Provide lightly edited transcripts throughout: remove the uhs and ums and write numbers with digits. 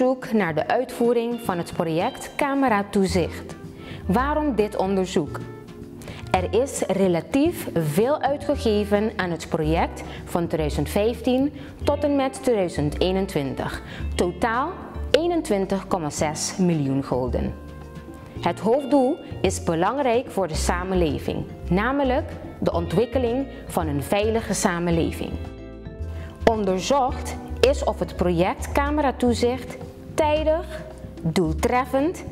onderzoek naar de uitvoering van het project Cameratoezicht. Waarom dit onderzoek? Er is relatief veel uitgegeven aan het project van 2015 tot en met 2021. Totaal 21,6 miljoen gulden. Het hoofddoel is belangrijk voor de samenleving, namelijk de ontwikkeling van een veilige samenleving. Onderzocht is of het project Cameratoezicht tijdig, doeltreffend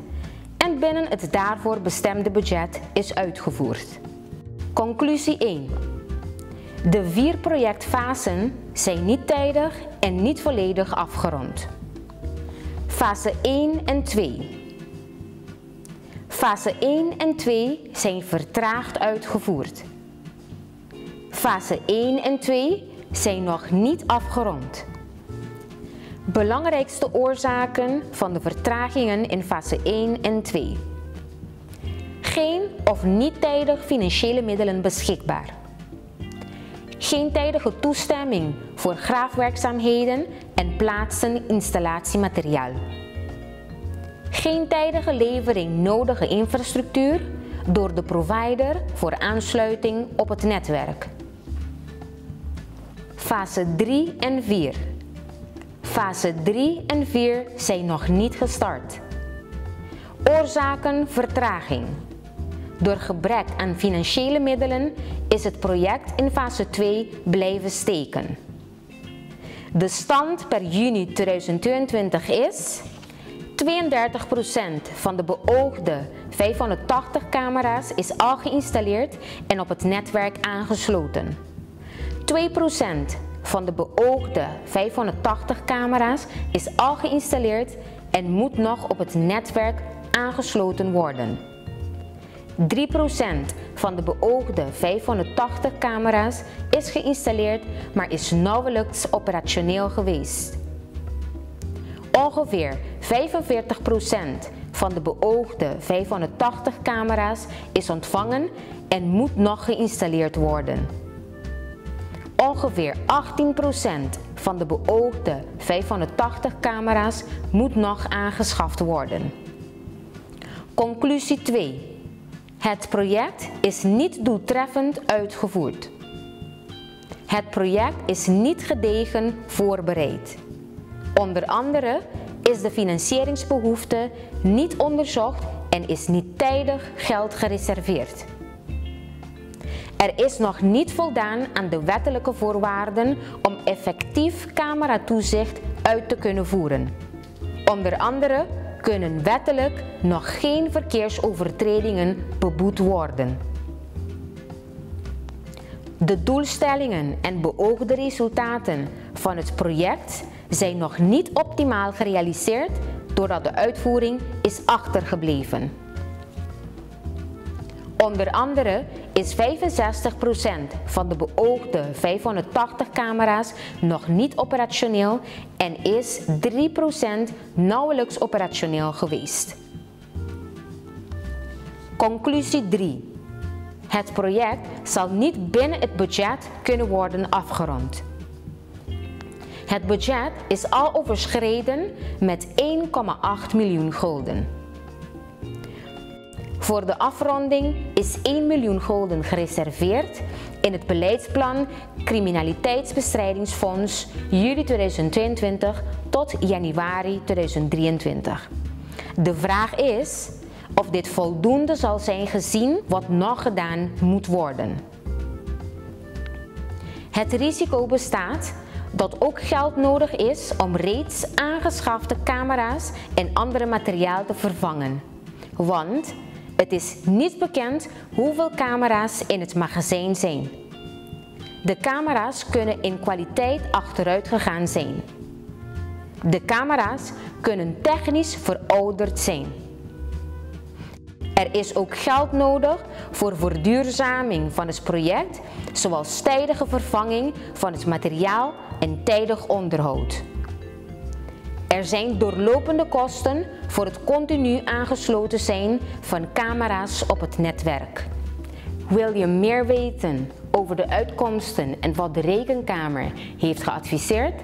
en binnen het daarvoor bestemde budget is uitgevoerd. Conclusie 1. De 4 projectfasen zijn niet tijdig en niet volledig afgerond. Fase 1 en 2. Fase 1 en 2 zijn vertraagd uitgevoerd. Fase 1 en 2 zijn nog niet afgerond. Belangrijkste oorzaken van de vertragingen in fase 1 en 2. Geen of niet tijdig financiële middelen beschikbaar. Geen tijdige toestemming voor graafwerkzaamheden en plaatsen installatiemateriaal. Geen tijdige levering nodige infrastructuur door de provider voor aansluiting op het netwerk. Fase 3 en 4. Fase 3 en 4 zijn nog niet gestart. Oorzaken vertraging. Door gebrek aan financiële middelen is het project in fase 2 blijven steken. De stand per juni 2022 is: 32% van de beoogde 580 camera's is al geïnstalleerd en op het netwerk aangesloten. 2% van de beoogde 580 camera's is al geïnstalleerd en moet nog op het netwerk aangesloten worden. 3% van de beoogde 580 camera's is geïnstalleerd, maar is nauwelijks operationeel geweest. Ongeveer 45% van de beoogde 580 camera's is ontvangen en moet nog geïnstalleerd worden. Ongeveer 18% van de beoogde 580 camera's moet nog aangeschaft worden. Conclusie 2. Het project is niet doeltreffend uitgevoerd. Het project is niet gedegen voorbereid. Onder andere is de financieringsbehoefte niet onderzocht en is niet tijdig geld gereserveerd. Er is nog niet voldaan aan de wettelijke voorwaarden om effectief cameratoezicht uit te kunnen voeren. Onder andere kunnen wettelijk nog geen verkeersovertredingen beboet worden. De doelstellingen en beoogde resultaten van het project zijn nog niet optimaal gerealiseerd doordat de uitvoering is achtergebleven. Onder andere is 65% van de beoogde 580 camera's nog niet operationeel en is 3% nauwelijks operationeel geweest. Conclusie 3. Het project zal niet binnen het budget kunnen worden afgerond. Het budget is al overschreden met 1,8 miljoen gulden. Voor de afronding is 1 miljoen gulden gereserveerd in het beleidsplan Criminaliteitsbestrijdingsfonds juli 2022 tot januari 2023. De vraag is of dit voldoende zal zijn gezien wat nog gedaan moet worden. Het risico bestaat dat ook geld nodig is om reeds aangeschafte camera's en andere materiaal te vervangen. Want het is niet bekend hoeveel camera's in het magazijn zijn. De camera's kunnen in kwaliteit achteruit gegaan zijn. De camera's kunnen technisch verouderd zijn. Er is ook geld nodig voor verduurzaming van het project, zoals tijdige vervanging van het materiaal en tijdig onderhoud. Er zijn doorlopende kosten voor het continu aangesloten zijn van camera's op het netwerk. Wil je meer weten over de uitkomsten en wat de Rekenkamer heeft geadviseerd?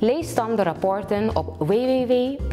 Lees dan de rapporten op www.arc.cw.